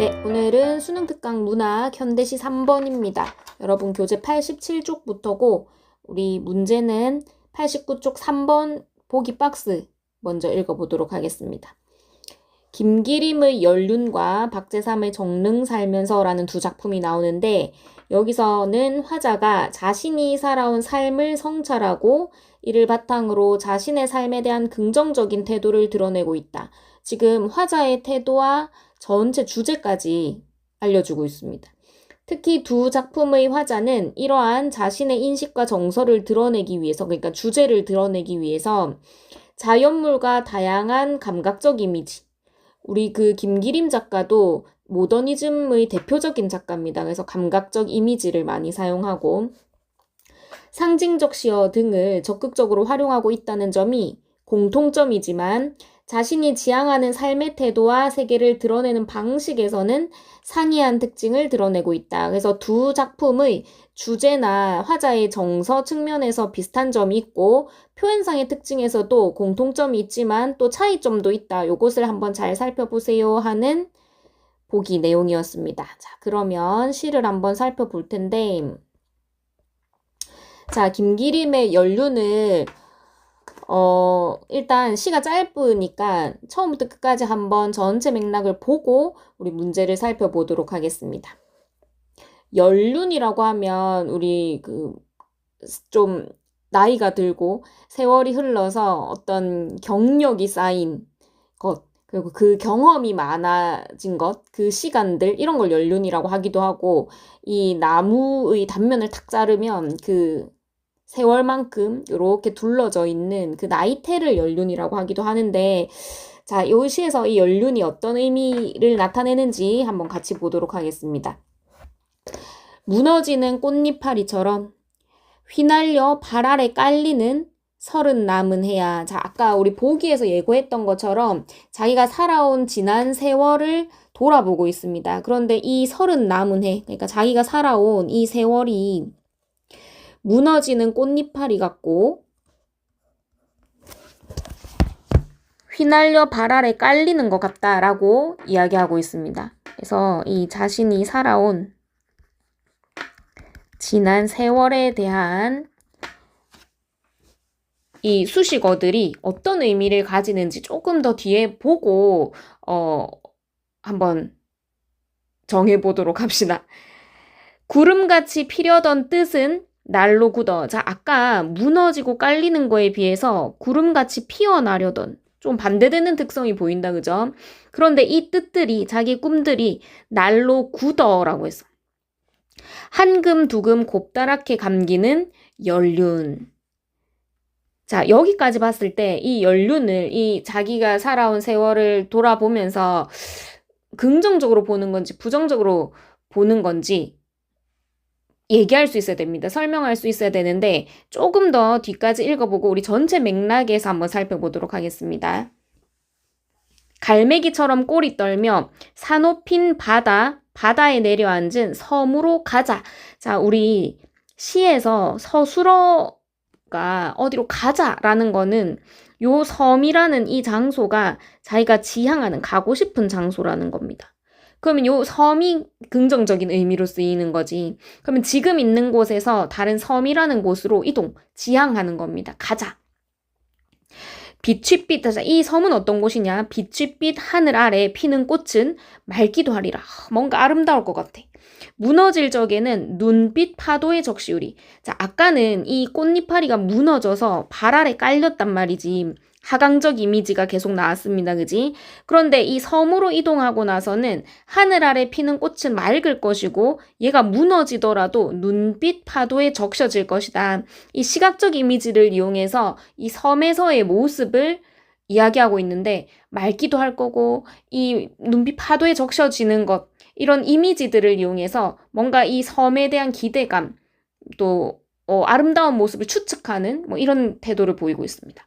네, 오늘은 수능 특강 문학 현대시 3번입니다. 여러분 교재 87쪽부터고 우리 문제는 89쪽 3번 보기 박스 먼저 읽어보도록 하겠습니다. 김기림의 연륜과 박재삼의 정릉 살면서라는 두 작품이 나오는데 여기서는 화자가 자신이 살아온 삶을 성찰하고 이를 바탕으로 자신의 삶에 대한 긍정적인 태도를 드러내고 있다. 지금 화자의 태도와 전체 주제까지 알려주고 있습니다. 특히 두 작품의 화자는 이러한 자신의 인식과 정서를 드러내기 위해서, 그러니까 주제를 드러내기 위해서 자연물과 다양한 감각적 이미지, 우리 그 김기림 작가도 모더니즘의 대표적인 작가입니다. 그래서 감각적 이미지를 많이 사용하고 상징적 시어 등을 적극적으로 활용하고 있다는 점이 공통점이지만 자신이 지향하는 삶의 태도와 세계를 드러내는 방식에서는 상이한 특징을 드러내고 있다. 그래서 두 작품의 주제나 화자의 정서 측면에서 비슷한 점이 있고 표현상의 특징에서도 공통점이 있지만 또 차이점도 있다. 요것을 한번 잘 살펴보세요 하는 보기 내용이었습니다. 자, 그러면 시를 한번 살펴볼 텐데 자, 김기림의 연륜을 일단 시가 짧으니까 처음부터 끝까지 한번 전체 맥락을 보고 우리 문제를 살펴보도록 하겠습니다. 연륜이라고 하면 우리 좀 나이가 들고 세월이 흘러서 어떤 경력이 쌓인 것, 그리고 그 경험이 많아진 것, 그 시간들, 이런 걸 연륜이라고 하기도 하고, 이 나무의 단면을 탁 자르면 그 세월만큼 이렇게 둘러져 있는 그 나이테를 연륜이라고 하기도 하는데, 자, 이 시에서 이 연륜이 어떤 의미를 나타내는지 한번 같이 보도록 하겠습니다. 무너지는 꽃잎파리처럼 휘날려 발 아래 깔리는 서른 남은 해야. 자, 아까 우리 보기에서 예고했던 것처럼 자기가 살아온 지난 세월을 돌아보고 있습니다. 그런데 이 서른 남은 해, 그러니까 자기가 살아온 이 세월이 무너지는 꽃잎파리 같고 휘날려 발 아래 깔리는 것 같다라고 이야기하고 있습니다. 그래서 이 자신이 살아온 지난 세월에 대한 이 수식어들이 어떤 의미를 가지는지 조금 더 뒤에 보고 한번 정해보도록 합시다. 구름같이 피려던 뜻은 날로 굳어. 자, 아까 무너지고 깔리는 거에 비해서 구름같이 피어나려던 좀 반대되는 특성이 보인다, 그죠? 그런데 이 뜻들이, 자기 꿈들이 날로 굳어라고 했어. 한금 두금 곱다랗게 감기는 연륜. 자, 여기까지 봤을 때 이 연륜을, 이 자기가 살아온 세월을 돌아보면서 긍정적으로 보는 건지 부정적으로 보는 건지 얘기할 수 있어야 됩니다. 설명할 수 있어야 되는데 조금 더 뒤까지 읽어보고 우리 전체 맥락에서 한번 살펴보도록 하겠습니다. 갈매기처럼 꼬리 떨며 사높인 바다에 내려앉은 섬으로 가자. 자, 우리 시에서 서술어가 어디로 가자라는 거는 요 섬이라는 이 장소가 자기가 지향하는, 가고 싶은 장소라는 겁니다. 그러면 요 섬이 긍정적인 의미로 쓰이는 거지. 그러면 지금 있는 곳에서 다른 섬이라는 곳으로 이동, 지향하는 겁니다. 가자. 빛취빛, 이 섬은 어떤 곳이냐? 빛취빛 하늘 아래 피는 꽃은 맑기도 하리라. 뭔가 아름다울 것 같아. 무너질 적에는 눈빛 파도의 적시우리. 자, 아까는 이 꽃잎파리가 무너져서 발 아래 깔렸단 말이지. 하강적 이미지가 계속 나왔습니다. 그지? 그런데 이 섬으로 이동하고 나서는 하늘 아래 피는 꽃은 맑을 것이고 얘가 무너지더라도 눈빛 파도에 적셔질 것이다. 이 시각적 이미지를 이용해서 이 섬에서의 모습을 이야기하고 있는데 맑기도 할 거고 이 눈빛 파도에 적셔지는 것, 이런 이미지들을 이용해서 뭔가 이 섬에 대한 기대감, 또 아름다운 모습을 추측하는 뭐 이런 태도를 보이고 있습니다.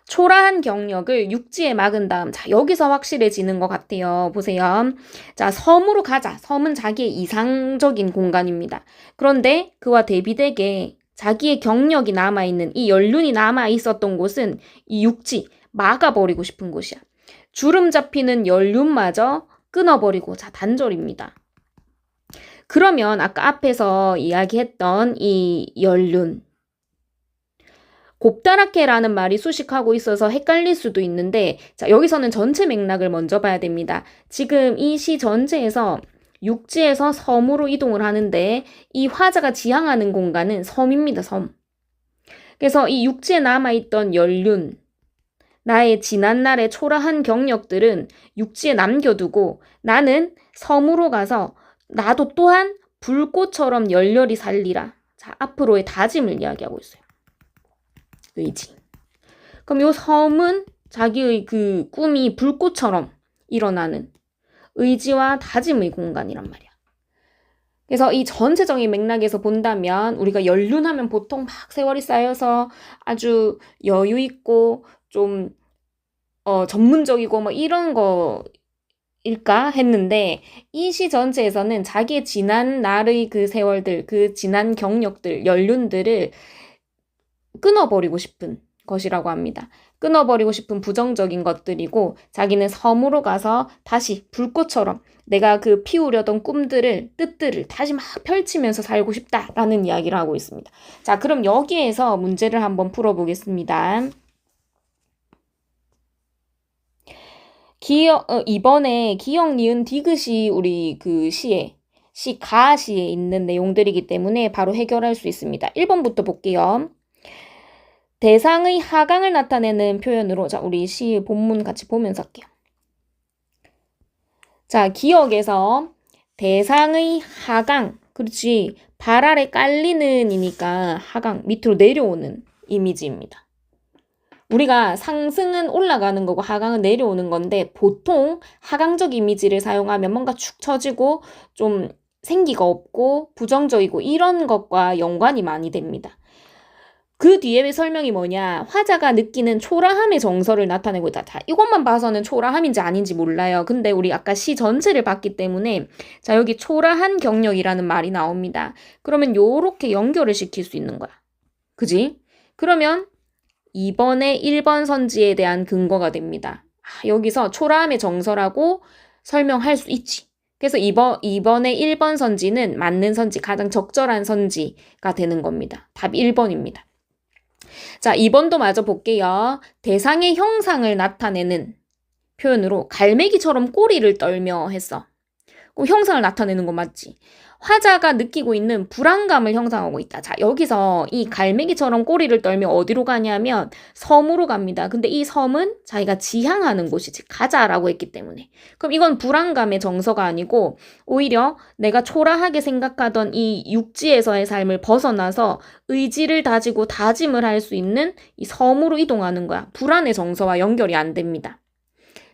초라한 경력을 육지에 막은 다음, 자, 여기서 확실해지는 것 같아요. 보세요. 자, 섬으로 가자. 섬은 자기의 이상적인 공간입니다. 그런데 그와 대비되게 자기의 경력이 남아있는, 이 연륜이 남아있었던 곳은 이 육지, 막아버리고 싶은 곳이야. 주름 잡히는 연륜마저 끊어버리고, 자, 단절입니다. 그러면 아까 앞에서 이야기했던 이 연륜, 곱다랗게라는 말이 수식하고 있어서 헷갈릴 수도 있는데, 자, 여기서는 전체 맥락을 먼저 봐야 됩니다. 지금 이 시 전체에서 육지에서 섬으로 이동을 하는데 이 화자가 지향하는 공간은 섬입니다, 섬. 그래서 이 육지에 남아있던 연륜, 나의 지난날의 초라한 경력들은 육지에 남겨두고 나는 섬으로 가서 나도 또한 불꽃처럼 열렬히 살리라. 자, 앞으로의 다짐을 이야기하고 있어요. 의지. 그럼 요 섬은 자기의 그 꿈이 불꽃처럼 일어나는 의지와 다짐의 공간이란 말이야. 그래서 이 전체적인 맥락에서 본다면 우리가 연륜하면 보통 막 세월이 쌓여서 아주 여유 있고 좀 전문적이고 뭐 이런 거일까 했는데 이 시 전체에서는 자기의 지난 날의 그 세월들, 그 지난 경력들, 연륜들을 끊어버리고 싶은 것이라고 합니다. 끊어버리고 싶은 부정적인 것들이고 자기는 섬으로 가서 다시 불꽃처럼 내가 그 피우려던 꿈들을, 뜻들을 다시 막 펼치면서 살고 싶다라는 이야기를 하고 있습니다. 자, 그럼 여기에서 문제를 한번 풀어보겠습니다. 이번에 기역, 니은, 디귿이 우리 그 가시에 있는 내용들이기 때문에 바로 해결할 수 있습니다. 1번부터 볼게요. 대상의 하강을 나타내는 표현으로, 자, 우리 시 본문 같이 보면서 할게요. 자, 기역에서 대상의 하강, 그렇지, 발 아래 깔리는 이니까 하강, 밑으로 내려오는 이미지입니다. 우리가 상승은 올라가는 거고 하강은 내려오는 건데 보통 하강적 이미지를 사용하면 뭔가 축 처지고 좀 생기가 없고 부정적이고 이런 것과 연관이 많이 됩니다. 그 뒤에 설명이 뭐냐, 화자가 느끼는 초라함의 정서를 나타내고 있다. 자, 이것만 봐서는 초라함인지 아닌지 몰라요. 근데 우리 아까 시 전체를 봤기 때문에 자, 여기 초라한 경력이라는 말이 나옵니다. 그러면 요렇게 연결을 시킬 수 있는 거야. 그지? 그러면 이번에 1번 선지에 대한 근거가 됩니다. 여기서 초라함의 정서라고 설명할 수 있지. 그래서 이번에 1번 선지는 맞는 선지, 가장 적절한 선지가 되는 겁니다. 답이 1번입니다. 자, 2번도 마저 볼게요. 대상의 형상을 나타내는 표현으로 갈매기처럼 꼬리를 떨며 했어. 형상을 나타내는 거 맞지? 화자가 느끼고 있는 불안감을 형상하고 있다. 자, 여기서 이 갈매기처럼 꼬리를 떨며 어디로 가냐면 섬으로 갑니다. 근데 이 섬은 자기가 지향하는 곳이지. 가자라고 했기 때문에. 그럼 이건 불안감의 정서가 아니고 오히려 내가 초라하게 생각하던 이 육지에서의 삶을 벗어나서 의지를 다지고 다짐을 할 수 있는 이 섬으로 이동하는 거야. 불안의 정서와 연결이 안 됩니다.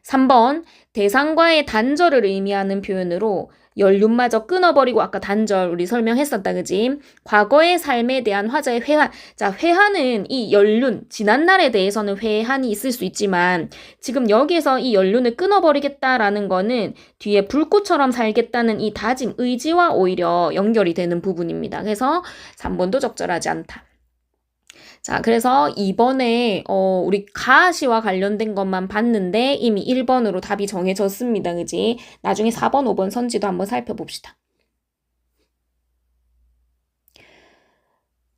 3번, 대상과의 단절을 의미하는 표현으로 연륜마저 끊어버리고, 아까 단절 우리 설명했었다, 그지? 과거의 삶에 대한 화자의 회한. 자, 회한은 이 연륜, 지난날에 대해서는 회한이 있을 수 있지만 지금 여기에서 이 연륜을 끊어버리겠다라는 거는 뒤에 불꽃처럼 살겠다는 이 다짐, 의지와 오히려 연결이 되는 부분입니다. 그래서 3번도 적절하지 않다. 자, 그래서 이번에 우리 가시와 관련된 것만 봤는데 이미 1번으로 답이 정해졌습니다. 그지? 나중에 4번, 5번 선지도 한번 살펴봅시다.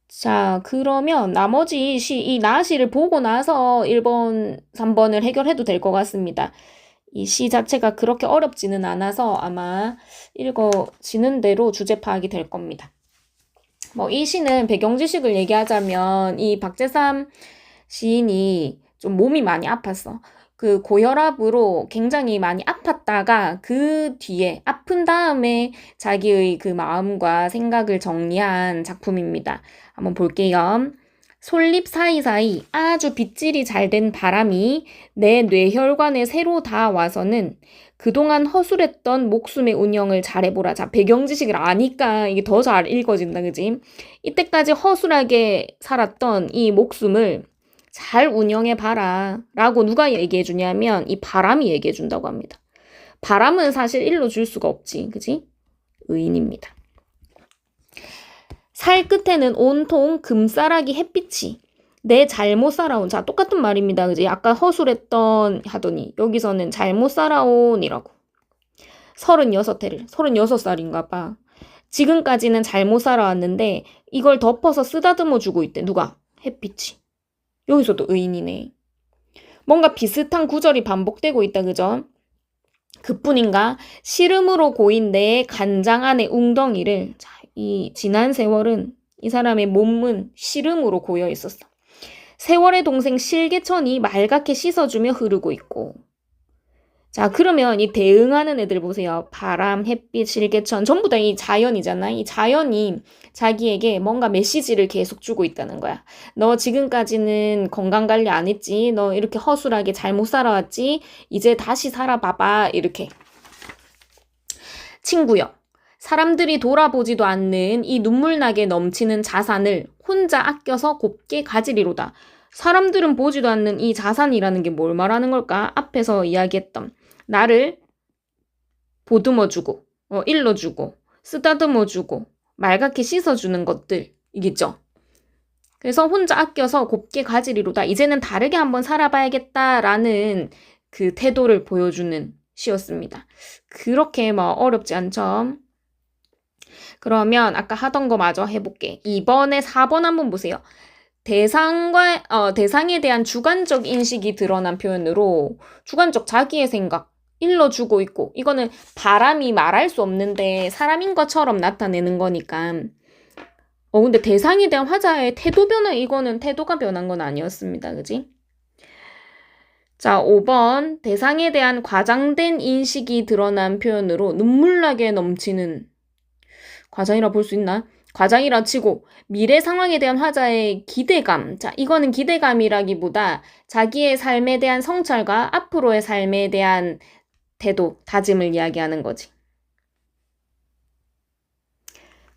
자, 그러면 나머지 이 나시를 보고 나서 1번, 3번을 해결해도 될 것 같습니다. 이 시 자체가 그렇게 어렵지는 않아서 아마 읽어지는 대로 주제 파악이 될 겁니다. 이 시는 배경 지식을 얘기하자면 이 박재삼 시인이 좀 몸이 많이 아팠어. 그 고혈압으로 굉장히 많이 아팠다가 그 뒤에 아픈 다음에 자기의 그 마음과 생각을 정리한 작품입니다. 한번 볼게요. 솔잎 사이사이 아주 빗질이 잘 된 바람이 내 뇌혈관에 새로 닿아와서는 그동안 허술했던 목숨의 운영을 잘해보라. 자, 배경 지식을 아니까 이게 더 잘 읽어진다, 그지? 이때까지 허술하게 살았던 이 목숨을 잘 운영해봐라 라고 누가 얘기해주냐면 이 바람이 얘기해준다고 합니다. 바람은 사실 일로 줄 수가 없지, 그지? 의인입니다. 살 끝에는 온통 금싸라기 햇빛이 내 잘못 살아온. 자, 똑같은 말입니다. 그지? 아까 허술했던 하더니 여기서는 잘못 살아온이라고. 36살인가 봐. 지금까지는 잘못 살아왔는데 이걸 덮어서 쓰다듬어 주고 있대. 누가? 햇빛이. 여기서도 의인이네. 뭔가 비슷한 구절이 반복되고 있다. 그죠? 그뿐인가? 시름으로 고인 내 간장 안의 웅덩이를. 자, 이 지난 세월은 이 사람의 몸은 시름으로 고여 있었어. 세월의 동생 실개천이 맑게 씻어주며 흐르고 있고. 자, 그러면 이 대응하는 애들 보세요. 바람, 햇빛, 실개천 전부 다 이 자연이잖아. 이 자연이 자기에게 뭔가 메시지를 계속 주고 있다는 거야. 너 지금까지는 건강관리 안 했지. 너 이렇게 허술하게 잘못 살아왔지. 이제 다시 살아봐봐. 이렇게. 친구여. 사람들이 돌아보지도 않는 이 눈물나게 넘치는 자산을 혼자 아껴서 곱게 가지리로다. 사람들은 보지도 않는 이 자산이라는 게 뭘 말하는 걸까? 앞에서 이야기했던 나를 보듬어주고 일러주고 쓰다듬어주고 맑게 씻어주는 것들 이겠죠. 그래서 혼자 아껴서 곱게 가지리로다. 이제는 다르게 한번 살아봐야겠다라는 그 태도를 보여주는 시였습니다. 그렇게 뭐 어렵지 않죠. 그러면 아까 하던 거 마저 해볼게. 2번에 4번 한번 보세요. 대상에 대한 주관적 인식이 드러난 표현으로 주관적 자기의 생각 일러주고 있고, 이거는 바람이 말할 수 없는데 사람인 것처럼 나타내는 거니까. 근데 대상에 대한 화자의 태도 변화, 이거는 태도가 변한 건 아니었습니다. 그지? 자, 5번 대상에 대한 과장된 인식이 드러난 표현으로 눈물나게 넘치는. 과장이라 볼 수 있나? 과장이라 치고 미래 상황에 대한 화자의 기대감. 자, 이거는 기대감이라기보다 자기의 삶에 대한 성찰과 앞으로의 삶에 대한 태도, 다짐을 이야기하는 거지.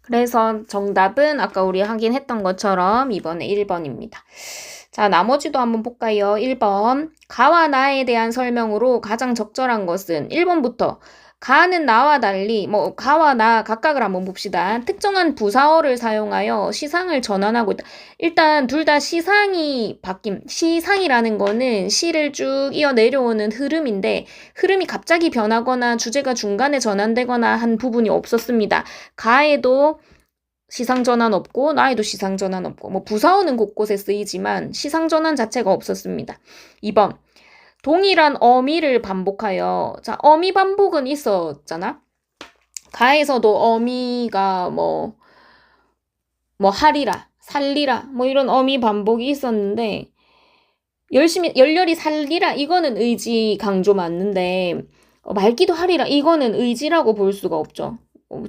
그래서 정답은 아까 우리 하긴 했던 것처럼 이번에 1번입니다. 자, 나머지도 한번 볼까요? 1번. 가와 나에 대한 설명으로 가장 적절한 것은 1번부터 가는 나와 달리 가와 나 각각을 한번 봅시다. 특정한 부사어를 사용하여 시상을 전환하고 있다. 일단 둘 다 시상이 바뀜. 시상이라는 거는 시를 쭉 이어 내려오는 흐름인데 흐름이 갑자기 변하거나 주제가 중간에 전환되거나 한 부분이 없었습니다. 가에도 시상 전환 없고 나에도 시상 전환 없고 부사어는 곳곳에 쓰이지만 시상 전환 자체가 없었습니다. 2번. 동일한 어미를 반복하여. 자, 어미 반복은 있었잖아. 가에서도 어미가 하리라, 살리라 이런 어미 반복이 있었는데 열렬히 살리라 이거는 의지 강조 맞는데 말기도 하리라 이거는 의지라고 볼 수가 없죠.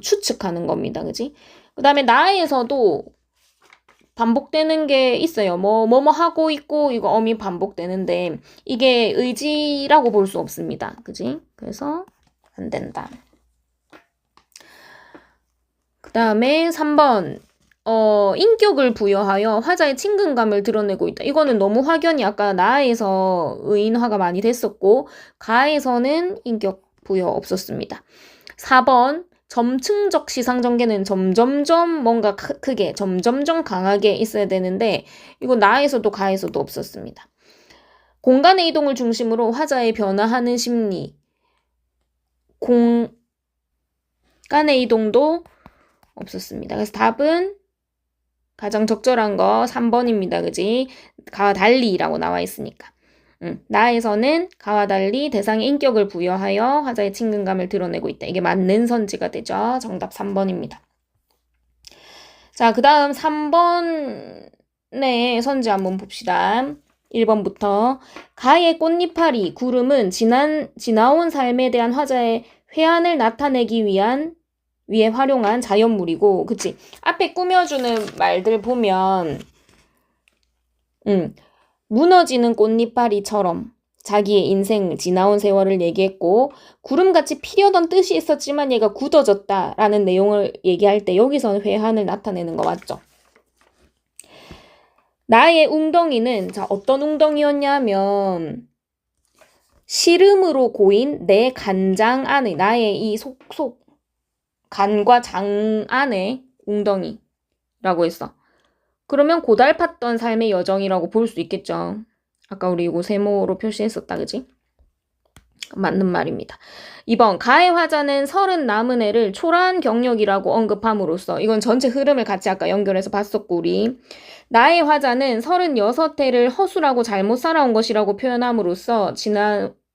추측하는 겁니다. 그지? 그 다음에 나에서도 반복되는 게 있어요. 뭐뭐 하고 있고 이거 어미 반복되는데 이게 의지라고 볼 수 없습니다. 그지? 그래서 안 된다. 그 다음에 3번 인격을 부여하여 화자의 친근감을 드러내고 있다. 이거는 너무 확연히 아까 나에서 의인화가 많이 됐었고 가에서는 인격 부여 없었습니다. 4번 점층적 시상전개는 점점점 뭔가 크게 점점점 강하게 있어야 되는데 이거 나에서도 가에서도 없었습니다. 공간의 이동을 중심으로 화자의 변화하는 심리. 공간의 이동도 없었습니다. 그래서 답은 가장 적절한 거 3번입니다. 그지? 가와 달리라고 나와 있으니까. 나에서는 가와 달리 대상의 인격을 부여하여 화자의 친근감을 드러내고 있다. 이게 맞는 선지가 되죠. 정답 3번입니다. 자, 그 다음 3번의 선지 한번 봅시다. 1번부터 가의 꽃잎파리, 구름은 지나온 삶에 대한 화자의 회한을 나타내기 위해 활용한 자연물이고, 그치? 앞에 꾸며주는 말들 보면 무너지는 꽃잎파리처럼 자기의 인생, 지나온 세월을 얘기했고 구름같이 피려던 뜻이 있었지만 얘가 굳어졌다라는 내용을 얘기할 때 여기서는 회한을 나타내는 거 맞죠? 나의 웅덩이는 자 어떤 웅덩이였냐면 시름으로 고인 내 간장 안에 나의 이 간과 장 안에 웅덩이라고 했어. 그러면 고달팠던 삶의 여정이라고 볼 수 있겠죠. 아까 우리 이거 세모로 표시했었다, 그지? 맞는 말입니다. 2번, 가의 화자는 30 남은 애를 초라한 경력이라고 언급함으로써, 이건 전체 흐름을 같이 아까 연결해서 봤었고, 우리. 나의 화자는 36해를 허술하고 잘못 살아온 것이라고 표현함으로써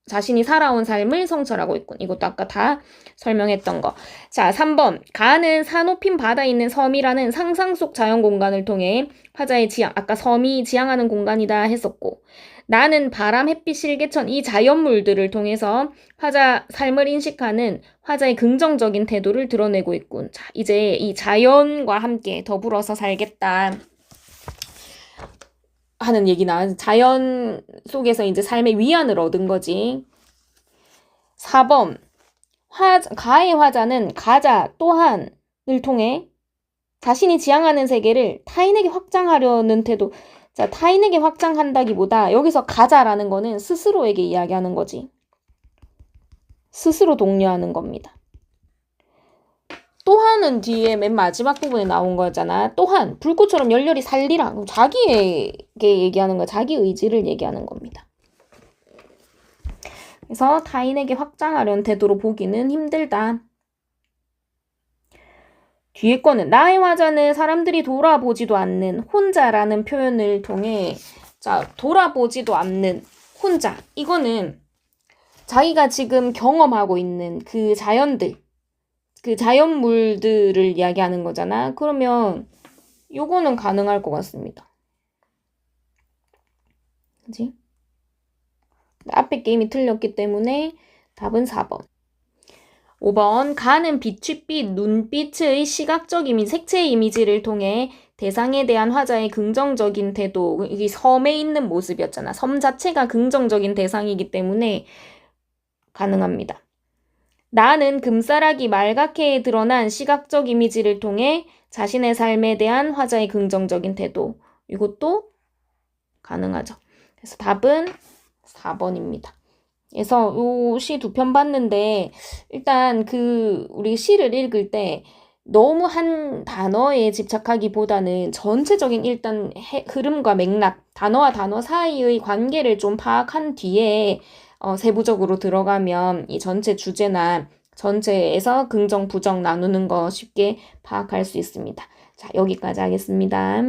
자신이 살아온 삶을 성찰하고 있군. 이것도 아까 다 설명했던 거. 자, 3번. 가는 산 높인 바다에 있는 섬이라는 상상 속 자연 공간을 통해 화자의 지향, 아까 섬이 지향하는 공간이다 했었고, 나는 바람, 햇빛, 실개천 이 자연물들을 통해서 화자 삶을 인식하는 화자의 긍정적인 태도를 드러내고 있군. 자, 이제 이 자연과 함께 더불어서 살겠다 하는 얘기나 자연 속에서 이제 삶의 위안을 얻은 거지. 4번. 가의 화자는 가자 또한을 통해 자신이 지향하는 세계를 타인에게 확장하려는 태도. 자, 타인에게 확장한다기보다 여기서 가자라는 거는 스스로에게 이야기하는 거지. 스스로 독려하는 겁니다. 또한은 뒤에 맨 마지막 부분에 나온 거잖아. 또한 불꽃처럼 열렬히 살리라. 자기에게 얘기하는 거, 자기 의지를 얘기하는 겁니다. 그래서 타인에게 확장하려는 태도로 보기는 힘들다. 뒤에 거는 나의 화자는 사람들이 돌아보지도 않는 혼자라는 표현을 통해, 자, 돌아보지도 않는 혼자. 이거는 자기가 지금 경험하고 있는 그 자연들, 그 자연물들을 이야기하는 거잖아. 그러면 요거는 가능할 것 같습니다. 그치? 앞에 게임이 틀렸기 때문에 답은 4번. 5번. 가는 빛취빛, 눈빛의 시각적 이미지, 색채의 이미지를 통해 대상에 대한 화자의 긍정적인 태도, 이 섬에 있는 모습이었잖아. 섬 자체가 긍정적인 대상이기 때문에 가능합니다. 나는 금싸라기 말갛게 드러난 시각적 이미지를 통해 자신의 삶에 대한 화자의 긍정적인 태도, 이것도 가능하죠. 그래서 답은 4번입니다. 그래서 요 시 두 편 봤는데 일단 우리 시를 읽을 때 너무 한 단어에 집착하기보다는 전체적인 일단 흐름과 맥락, 단어와 단어 사이의 관계를 좀 파악한 뒤에 세부적으로 들어가면 이 전체 주제나 전체에서 긍정, 부정 나누는 거 쉽게 파악할 수 있습니다. 자, 여기까지 하겠습니다.